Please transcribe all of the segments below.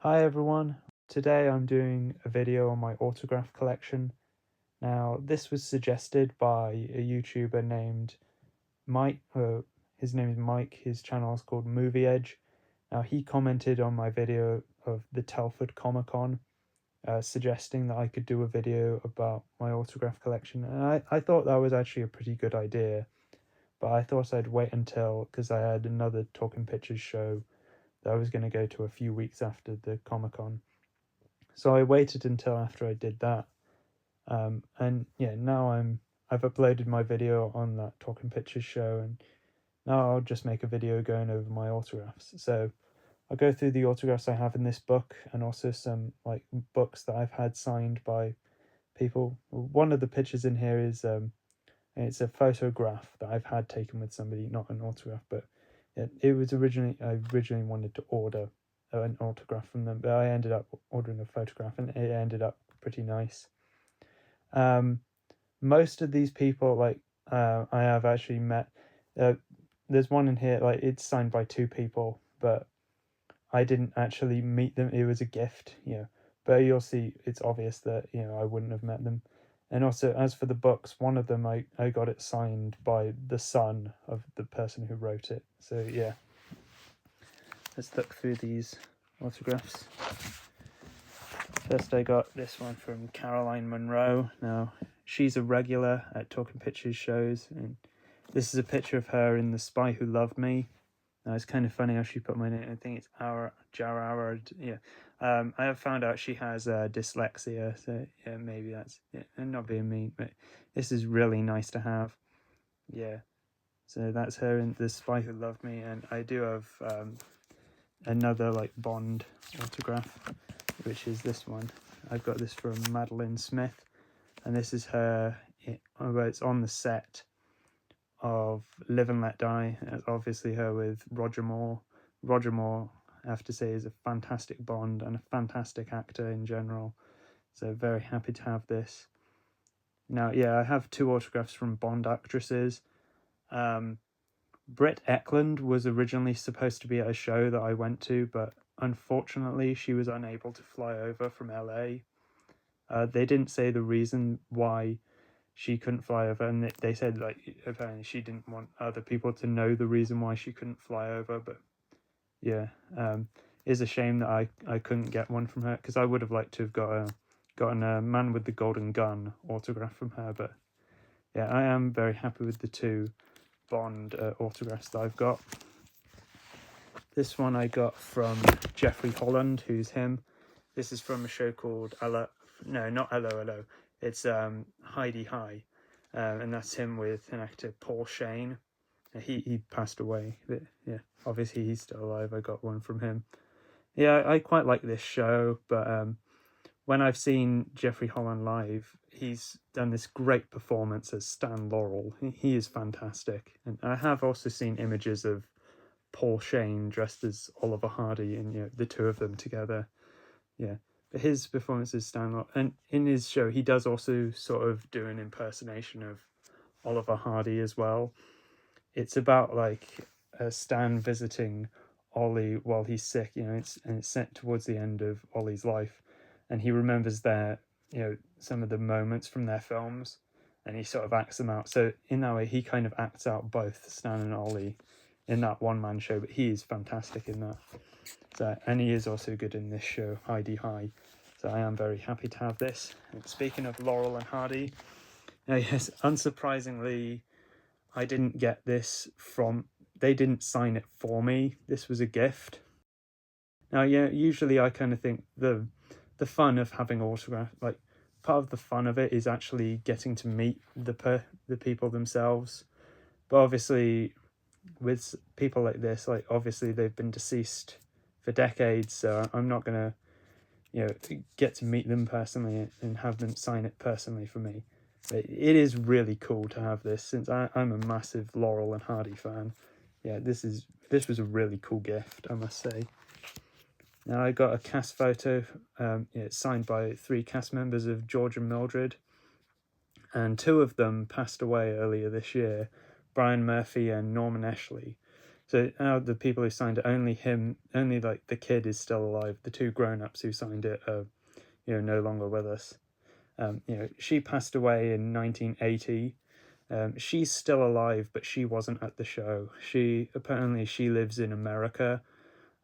Hi everyone, today I'm doing a video on my autograph collection. Now, this was suggested by a YouTuber named Mike. His name is Mike, his channel is called Movie Edge. Now, he commented on my video of the Telford Comic Con, suggesting that I could do a video about my autograph collection. And I thought that was actually a pretty good idea, but I thought I'd wait until, because I had another Talking Pictures show that I was going to go to a few weeks after the Comic Con. So I waited until after I did that, and yeah, now I've uploaded my video on that Talking Pictures show, and now I'll just make a video going over my autographs. So I'll go through the autographs I have in this book, and also some like books that I've had signed by people. One of the pictures in here is it's a photograph that I've had taken with somebody, not an autograph, but it was I originally wanted to order an autograph from them, but I ended up ordering a photograph, and it ended up pretty nice. Most of these people, I have actually met. There's one in here, like it's signed by two people, but I didn't actually meet them. It was a gift, But you'll see, it's obvious that I wouldn't have met them. And also, as for the books, one of them I got it signed by the son of the person who wrote it. So yeah, let's look through these autographs. First, I got this one from Caroline Munro. Now, she's a regular at Talking Pictures shows, and this is a picture of her in The Spy Who Loved Me. Now, it's kind of funny how she put my name. I think it's Jarrard. Yeah. I have found out she has dyslexia, so yeah, maybe that's and not being mean, but this is really nice to have. Yeah. So that's her in The Spy Who Loved Me, and I do have another like Bond autograph, which is this one. I've got this from Madeline Smith, and this is her. It's on the set of Live and Let Die. It's obviously her with Roger Moore. Roger Moore, I have to say, is a fantastic Bond and a fantastic actor in general. So very happy to have this. Now, yeah, I have two autographs from Bond actresses. Britt Ekland was originally supposed to be at a show that I went to, but unfortunately she was unable to fly over from LA. They didn't say the reason why she couldn't fly over, and they said like apparently she didn't want other people to know the reason why she couldn't fly over. But yeah, it's a shame that I couldn't get one from her, because I would have liked to have gotten a Man with the Golden Gun autograph from her. But yeah, I am very happy with the two Bond autographs that I've got. This one I got from Jeffrey Holland, who's him. This is from a show called not Hello. It's Hi-de-Hi, and that's him with an actor, Paul Shane. He passed away, but yeah, obviously he's still alive. I got one from him. Yeah, I quite like this show, but when I've seen Jeffrey Holland live, he's done this great performance as Stan Laurel. He is fantastic, and I have also seen images of Paul Shane dressed as Oliver Hardy, and the two of them together. Yeah, but his performance as Stan Laurel, and in his show, he does also sort of do an impersonation of Oliver Hardy as well. It's about like Stan visiting Ollie while he's sick, and it's set towards the end of Ollie's life, and he remembers some of the moments from their films, and he sort of acts them out. So in that way, he kind of acts out both Stan and Ollie in that one-man show, but he is fantastic in that. So, and he is also good in this show, Hi-de-Hi. So I am very happy to have this. And speaking of Laurel and Hardy, yes, unsurprisingly, I didn't get this they didn't sign it for me. This was a gift. Now, yeah, usually I kind of think the fun of having autograph, like part of the fun of it is actually getting to meet the people themselves. But obviously, with people like this, like obviously they've been deceased for decades, so I'm not gonna, get to meet them personally and have them sign it personally for me. But it is really cool to have this, since I'm a massive Laurel and Hardy fan. Yeah, this was a really cool gift, I must say. Now I got a cast photo. It's signed by 3 cast members of George and Mildred, and 2 of them passed away earlier this year, Brian Murphy and Norman Eshley. So now the people who signed it, only like the kid is still alive. The two grown-ups who signed it are, no longer with us. She passed away in 1980. She's still alive, but she wasn't at the show. She lives in America,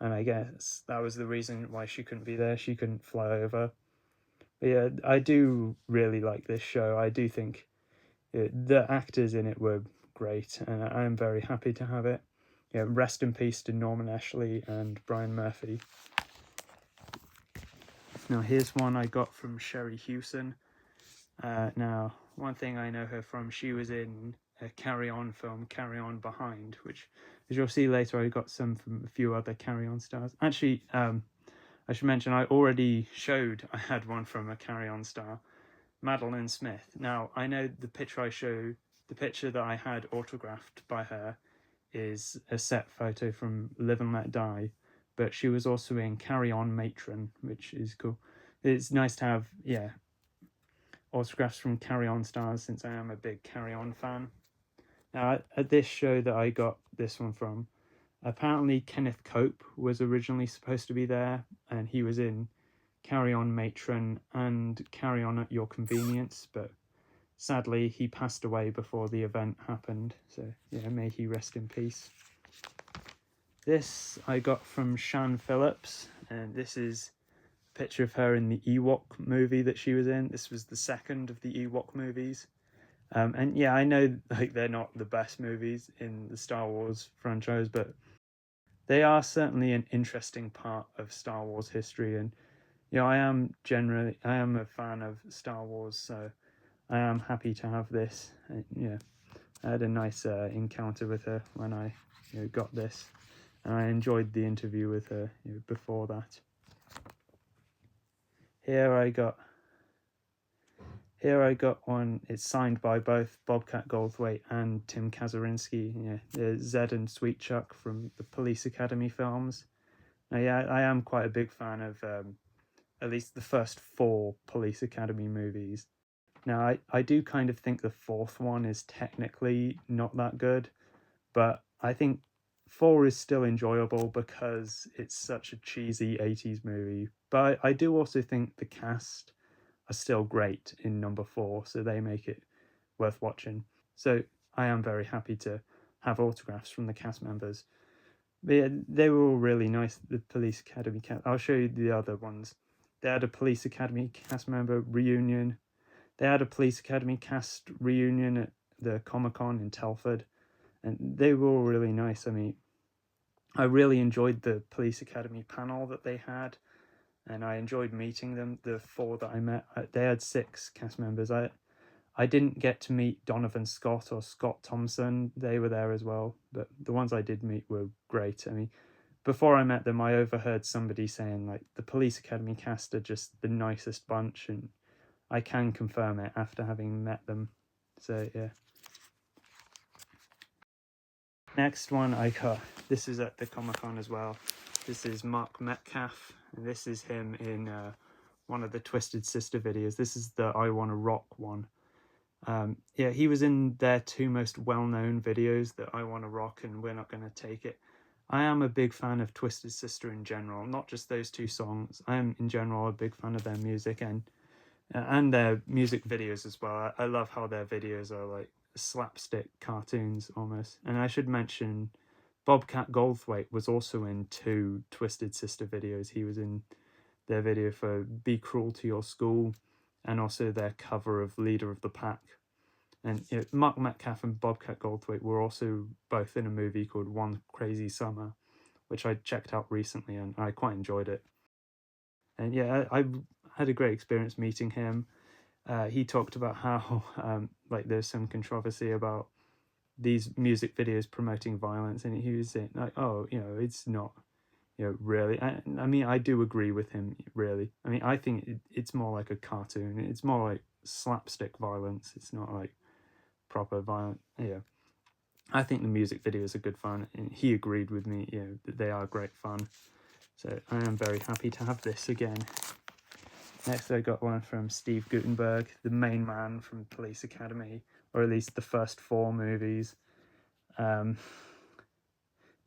and I guess that was the reason why she couldn't be there. She couldn't fly over. But yeah, I do really like this show. I do think the actors in it were great, and I am very happy to have it. Rest in peace to Norman Ashley and Brian Murphy. Now here's one I got from Sherry Hewson. Now, one thing I know her from, she was in a Carry On film, Carry On Behind, which, as you'll see later, I got some from a few other Carry On stars. Actually, I should mention, I already showed I had one from a Carry On star, Madeline Smith. Now, I know the picture that I had autographed by her is a set photo from Live and Let Die, but she was also in Carry On Matron, which is cool. It's nice to have, autographs from Carry On stars, since I am a big Carry On fan. Now, at this show that I got this one from, apparently Kenneth Cope was originally supposed to be there, and he was in Carry On Matron and Carry On at Your Convenience, but sadly he passed away before the event happened, so may he rest in peace. This I got from Sian Phillips, and this is a picture of her in the Ewok movie that she was in. This was the second of the Ewok movies. And yeah, I know like they're not the best movies in the Star Wars franchise, but they are certainly an interesting part of Star Wars history. And I am a fan of Star Wars, so I am happy to have this. I had a nice encounter with her when I got this, and I enjoyed the interview with her before that. Here I got one. It's signed by both Bobcat Goldthwait and Tim Kazurinsky. Zed and Sweet Chuck from the Police Academy films. Now, I am quite a big fan of at least the first 4 Police Academy movies. Now, I do kind of think the 4th one is technically not that good, but I think 4 is still enjoyable because it's such a cheesy 80s movie. But I do also think the cast are still great in number 4, so they make it worth watching. So I am very happy to have autographs from the cast members. But yeah, they were all really nice, the Police Academy cast. I'll show you the other ones. They had a Police Academy cast member reunion. They had a Police Academy cast reunion at the Comic-Con in Telford, and they were all really nice. I mean, I really enjoyed the Police Academy panel that they had, and I enjoyed meeting them. The 4 that I met, they had 6 cast members. I didn't get to meet Donovan Scott or Scott Thompson. They were there as well, but the ones I did meet were great. I mean, before I met them, I overheard somebody saying like the Police Academy cast are just the nicest bunch, and I can confirm it after having met them. So yeah. Next one I got, this is at the Comic-Con as well. This is Mark Metcalf, and this is him in one of the Twisted Sister videos. This is the I Wanna Rock one. He was in their 2 most well-known videos, the I Wanna Rock and We're Not Gonna Take It. I am a big fan of Twisted Sister in general, not just those 2 songs. I am in general a big fan of their music and their music videos as well. I love how their videos are like slapstick cartoons almost. And I should mention Bobcat Goldthwait was also in 2 Twisted Sister videos. He was in their video for Be Cruel to Your School, and also their cover of Leader of the Pack. And Mark Metcalf and Bobcat Goldthwait were also both in a movie called One Crazy Summer, which I checked out recently and I quite enjoyed it. And yeah, I had a great experience meeting him. He talked about how there's some controversy about these music videos promoting violence, and he was saying like, it's not, really. I mean, I do agree with him, really. I mean, I think it's more like a cartoon. It's more like slapstick violence. It's not like proper violence. Yeah, I think the music videos are good fun, and he agreed with me, that they are great fun. So I am very happy to have this again. Next, I got one from Steve Guttenberg, the main man from Police Academy, or at least the first 4 movies. Now,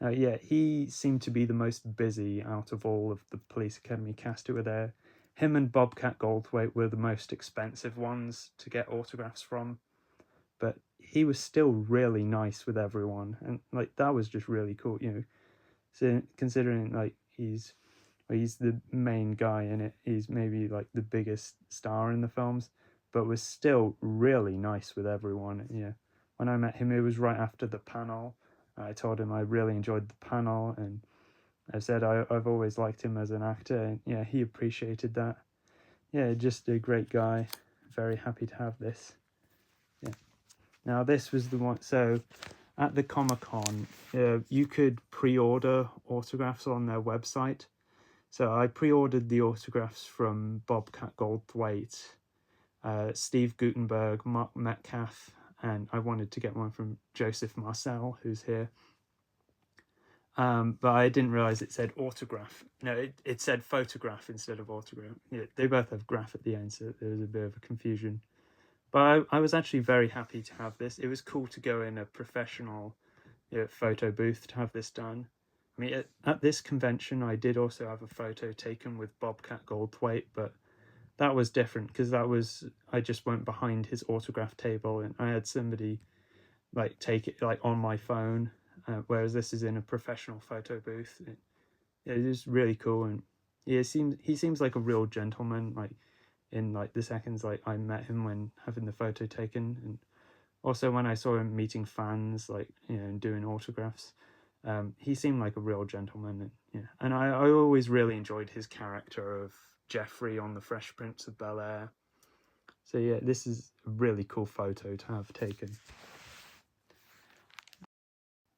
Yeah, he seemed to be the most busy out of all of the Police Academy cast who were there. Him and Bobcat Goldthwait were the most expensive ones to get autographs from, but he was still really nice with everyone, and like that was just really cool, you know. So considering like he's the main guy in it, he's maybe like the biggest star in the films, but was still really nice with everyone. Yeah, when I met him, it was right after the panel. I told him I really enjoyed the panel, and I said I've always liked him as an actor, and yeah, he appreciated that. Yeah, just a great guy. Very happy to have this. Yeah. Now this was the one. So at the Comic-Con, you could pre-order autographs on their website. So I pre-ordered the autographs from Bobcat Goldthwait, Steve Guttenberg, Mark Metcalf, and I wanted to get one from Joseph Marcel, who's here. But I didn't realize it said autograph. No, it said photograph instead of autograph. Yeah, they both have graph at the end, so there was a bit of a confusion. But I was actually very happy to have this. It was cool to go in a professional photo booth to have this done. I mean, at this convention, I did also have a photo taken with Bobcat Goldthwait, but that was different because I just went behind his autograph table and I had somebody like take it like on my phone, whereas this is in a professional photo booth. It is really cool, and he seems like a real gentleman. Like in like the seconds like I met him when having the photo taken, and also when I saw him meeting fans, like and doing autographs. He seemed like a real gentleman, and and I always really enjoyed his character of Jeffrey on The Fresh Prince of Bel-Air. So yeah, this is a really cool photo to have taken.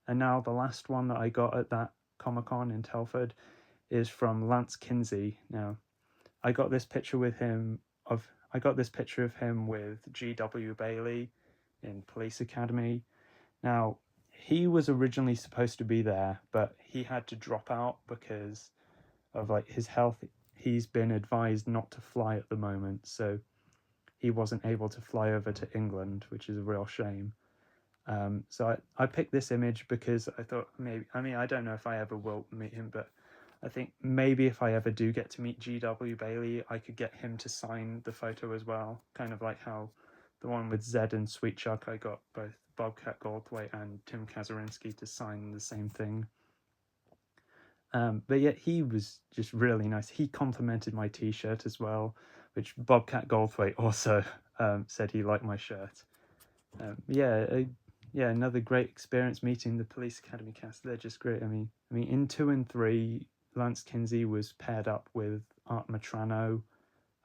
And now the last one that I got at that Comic-Con in Telford is from Lance Kinsey. Now, I got this picture with him with G.W. Bailey in Police Academy. Now, he was originally supposed to be there, but he had to drop out because of like his health. He's been advised not to fly at the moment, so he wasn't able to fly over to England, which is a real shame. So I picked this image because I thought maybe, I mean, I don't know if I ever will meet him, but I think maybe if I ever do get to meet G.W. Bailey, I could get him to sign the photo as well. Kind of like how the one with Zed and Sweet Chuck, I got both Bobcat Goldthwait and Tim Kazurinsky to sign the same thing. But yeah, he was just really nice. He complimented my t-shirt as well, which Bobcat Goldthwait also said he liked my shirt. Another great experience meeting the Police Academy cast. They're just great. I mean, in 2 and 3, Lance Kinsey was paired up with Art Matrano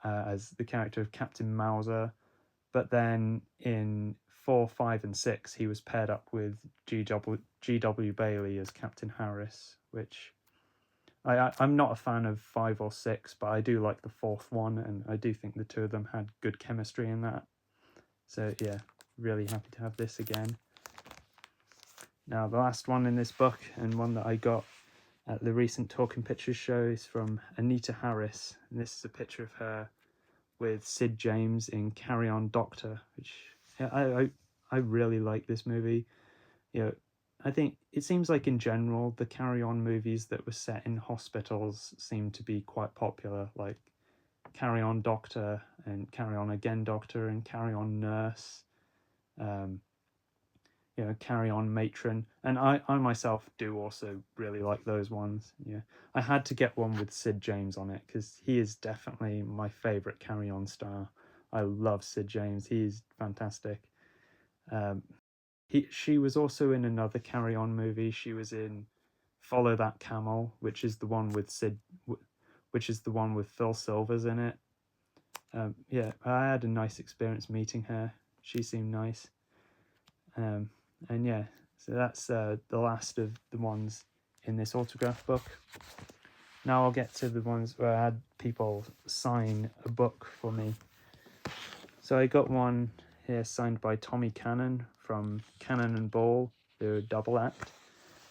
as the character of Captain Mauser, but then in 4, 5, and 6, he was paired up with G.W. Bailey as Captain Harris, which I'm not a fan of 5 or 6, but I do like the 4th one, and I do think the two of them had good chemistry in that. So yeah, really happy to have this again. Now, the last one in this book, and one that I got at the recent Talking Pictures show, is from Anita Harris. And this is a picture of her with Sid James in Carry On Doctor, which I really like this movie. I think it seems like in general, the Carry On movies that were set in hospitals seem to be quite popular, like Carry On Doctor and Carry On Again Doctor and Carry On Nurse. Carry On Matron, and I myself do also really like those ones. Yeah, I had to get one with Sid James on it because he is definitely my favorite Carry On star. I love Sid James; he's fantastic. She was also in another Carry On movie. She was in Follow That Camel, which is the one with Phil Silvers in it. I had a nice experience meeting her. She seemed nice. And yeah, so that's the last of the ones in this autograph book. Now I'll get to the ones where I had people sign a book for me. So I got one here signed by Tommy Cannon from Cannon and Ball, the double act.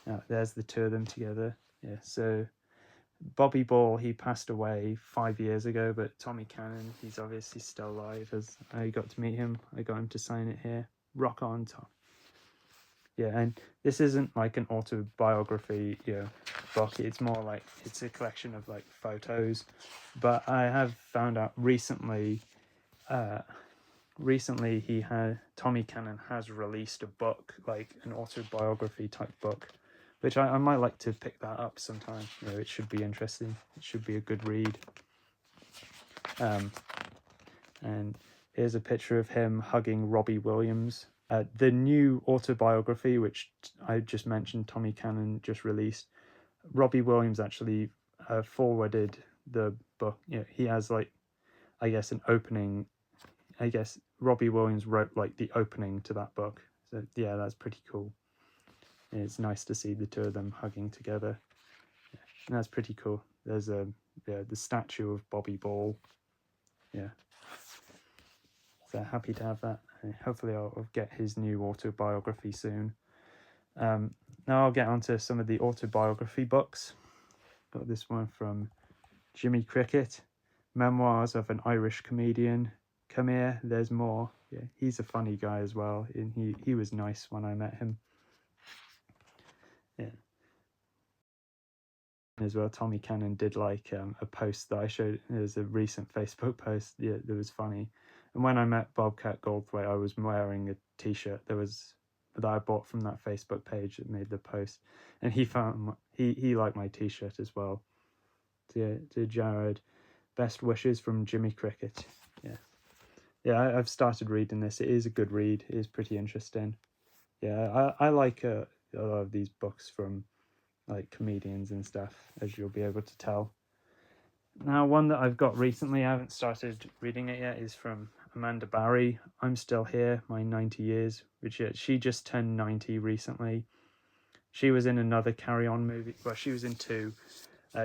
Now there's the two of them together. Yeah, so Bobby Ball, he passed away 5 years ago, but Tommy Cannon, he's obviously still alive. As I got to meet him, I got him to sign it here. Rock on, Tom. Yeah, and this isn't like an autobiography, book. It's more like it's a collection of like photos. But I have found out recently, uh, Tommy Cannon has released a book, like an autobiography type book, which I might like to pick that up sometime. It should be interesting. It should be a good read. And here's a picture of him hugging Robbie Williams. The new autobiography, which I just mentioned, Tommy Cannon just released. Robbie Williams actually forwarded the book. He has like, I guess, an opening. I guess Robbie Williams wrote like the opening to that book. So yeah, that's pretty cool. And it's nice to see the two of them hugging together. And that's pretty cool. There's the statue of Bobby Ball. Yeah. So happy to have that. Hopefully I'll get his new autobiography soon. Now I'll get onto some of the autobiography books. Got this one from Jimmy Cricket, Memoirs of an Irish Comedian. Come here, there's more. Yeah, he's a funny guy as well, and he was nice when I met him. Yeah. As well, Tommy Cannon did like a post that I showed. It was a recent Facebook post. Yeah, that was funny. And when I met Bobcat Goldthwait, I was wearing a T-shirt that I bought from that Facebook page that made the post, and he liked my T-shirt as well. To Jared, best wishes from Jimmy Cricket. Yeah, I've started reading this. It is a good read. It is pretty interesting. Yeah, I like a lot of these books from like comedians and stuff, as you'll be able to tell. Now, one that I've got recently, I haven't started reading it yet, is from Amanda Barry. I'm Still Here, My 90 Years, which she just turned 90 recently. She was in another Carry On movie. Well, she was in two.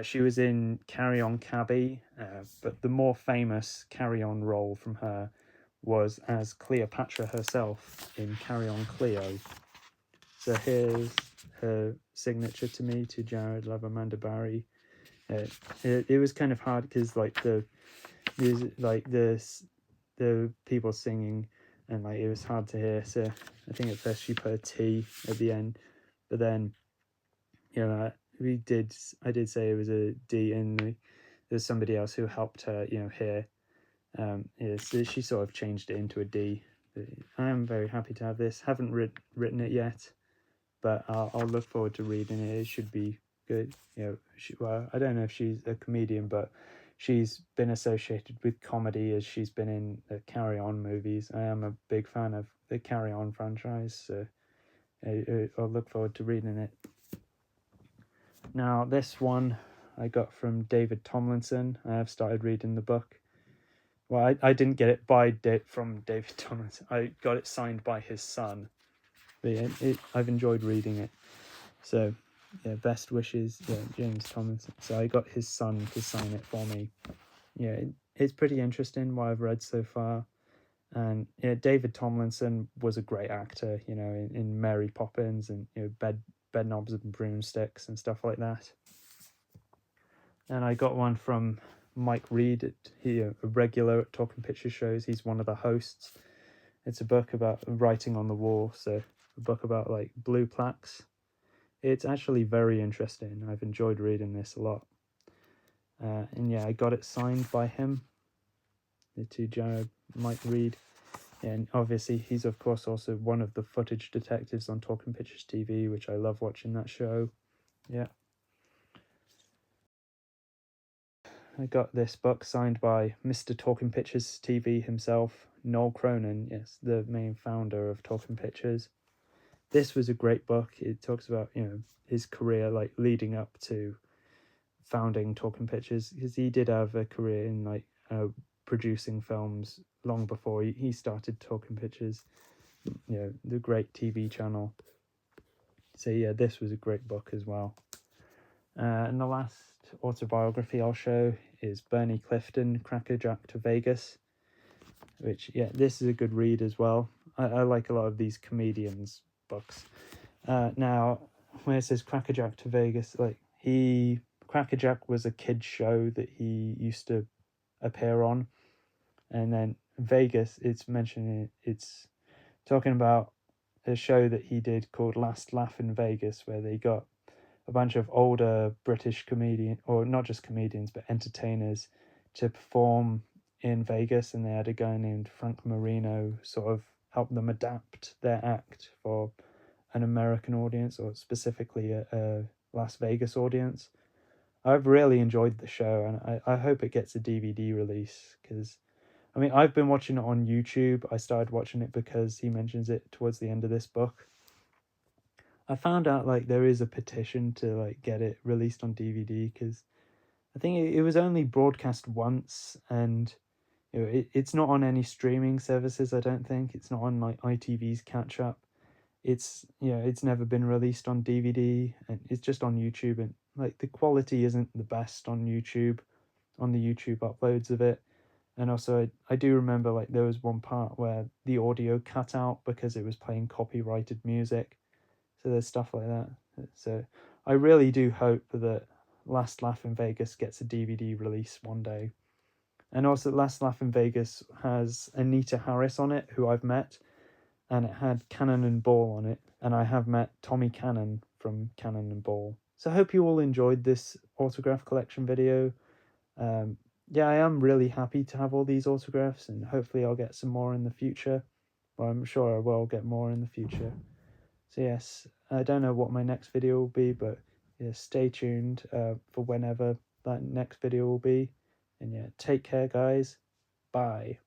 She was in Carry On Cabby, but the more famous Carry On role from her was as Cleopatra herself in Carry On Cleo. So here's her signature to me, to Jared, love Amanda Barry. It was kind of hard because like the people singing, and like it was hard to hear. So I think at first she put a T at the end, but then I did say it was a D, and there's somebody else who helped her hear. So she sort of changed it into a D. I am very happy to have this. Haven't written it yet, but I'll look forward to reading it. It should be good. I don't know if she's a comedian, but she's been associated with comedy as she's been in the Carry On movies. I am a big fan of the Carry On franchise, so I'll look forward to reading it. Now, this one I got from David Tomlinson. I have started reading the book. Well, I didn't get it from David Tomlinson. I got it signed by his son. But yeah, I've enjoyed reading it. So, yeah, best wishes, James Tomlinson. So I got his son to sign it for me. Yeah, it's pretty interesting what I've read so far. And David Tomlinson was a great actor, in Mary Poppins and Bedknobs and Broomsticks and stuff like that. And I got one from Mike Reed. He a regular at Talking Picture shows. He's one of the hosts. It's a book about writing on the wall. So a book about like blue plaques. It's actually very interesting. I've enjoyed reading this a lot. And yeah, I got it signed by him. To Jared, Mike Reed. And obviously he's of course also one of the footage detectives on Talking Pictures TV, which I love watching that show. Yeah. I got this book signed by Mr. Talking Pictures TV himself, Noel Cronin, yes, the main founder of Talking Pictures. This was a great book. It talks about, his career, like leading up to founding Talking Pictures, because he did have a career in like producing films long before he started Talking Pictures, the great TV channel. So yeah, this was a great book as well. And the last autobiography I'll show is Bernie Clifton, Crackerjack to Vegas, which, this is a good read as well. I like a lot of these comedians' books. Now, when it says Crackerjack to Vegas, Crackerjack was a kid's show that he used to appear on. And then Vegas, it's talking about a show that he did called Last Laugh in Vegas, where they got a bunch of older British or not just comedians, but entertainers to perform in Vegas, and they had a guy named Frank Marino sort of help them adapt their act for an American audience, or specifically a Las Vegas audience. I've really enjoyed the show, and I hope it gets a DVD release, because I mean, I've been watching it on YouTube. I started watching it because he mentions it towards the end of this book. I found out like there is a petition to like get it released on DVD, because I think it was only broadcast once, and you know, it's not on any streaming services. I don't think it's not on like ITV's catch up. It's it's never been released on DVD, and it's just on YouTube, and like the quality isn't the best on YouTube, on the YouTube uploads of it. And also I do remember like there was one part where the audio cut out because it was playing copyrighted music. So there's stuff like that. So I really do hope that Last Laugh in Vegas gets a DVD release one day. And also Last Laugh in Vegas has Anita Harris on it, who I've met, and it had Cannon and Ball on it, and I have met Tommy Cannon from Cannon and Ball. So I hope you all enjoyed this autograph collection video. Yeah, I am really happy to have all these autographs, and hopefully I'll get some more in the future. Well, I'm sure I will get more in the future. So yes, I don't know what my next video will be, but yeah, stay tuned for whenever that next video will be. And yeah, take care, guys. Bye.